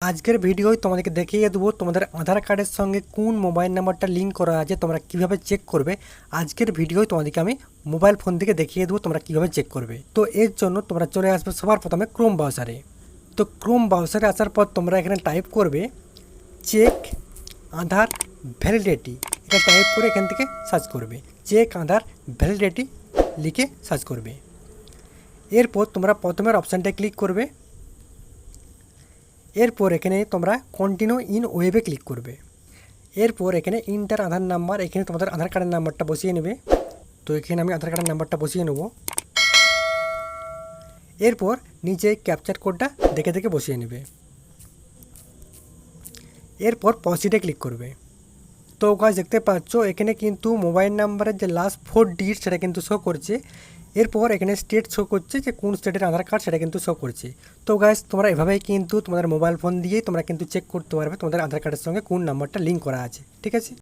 আজকের ভিডিওয় তোমাদেরকে দেখিয়ে দেবো তোমাদের আধার কার্ডের সঙ্গে কোন মোবাইল নাম্বারটা লিঙ্ক করা আছে তোমরা কিভাবে চেক করবে। আজকের ভিডিওয় তোমাদেরকে আমি মোবাইল ফোন থেকে দেখিয়ে দেবো তোমরা কিভাবে চেক করবে। তো এর জন্য তোমরা চলে আসবে সবার প্রথমে ক্রোম ব্রাউজারে। তো ক্রোম ব্রাউজারে আসার পর তোমরা এখানে টাইপ করবে চেক আধার ভ্যালিডিটি। এটা টাইপ করে এখান থেকে সার্চ করবে চেক আধার ভ্যালিডিটি লিখে সার্চ করবে। এরপর তোমরা প্রথমের অপশানটায় ক্লিক করবে। এরপর এখানে তোমরা কন্টিনিউ ইন ওয়েবে ক্লিক করবে। এরপর এখানে ইন্টার আধার নাম্বার, এখানে তোমাদের আধার কার্ডের নাম্বারটা বসিয়ে নেবে। তো এখানে আমি আধার কার্ডের নাম্বারটা বসিয়ে নেব। এরপর নিচে ক্যাপচার কোডটা দেখে দেখে বসিয়ে নেবে। এরপর প্রসিডে ক্লিক করবে। তো গাইস দেখতে পাচ্ছ এখানে কিন্তু মোবাইল নাম্বারের যে লাস্ট 4 ডিজিট সেটা কিন্তু শো করছে। এরপর এখানে স্টেট শো করছে যে কোন স্টেটের আধার কার্ড সেটা কিন্তু শো করছে। তো গাইস তোমরা এভাবেই কিন্তু তোমাদের মোবাইল ফোন দিয়েই তোমরা কিন্তু চেক করতে পারবে তোমাদের আধার কার্ডের সঙ্গে কোন নাম্বারটা লিঙ্ক করা আছে। ঠিক আছে।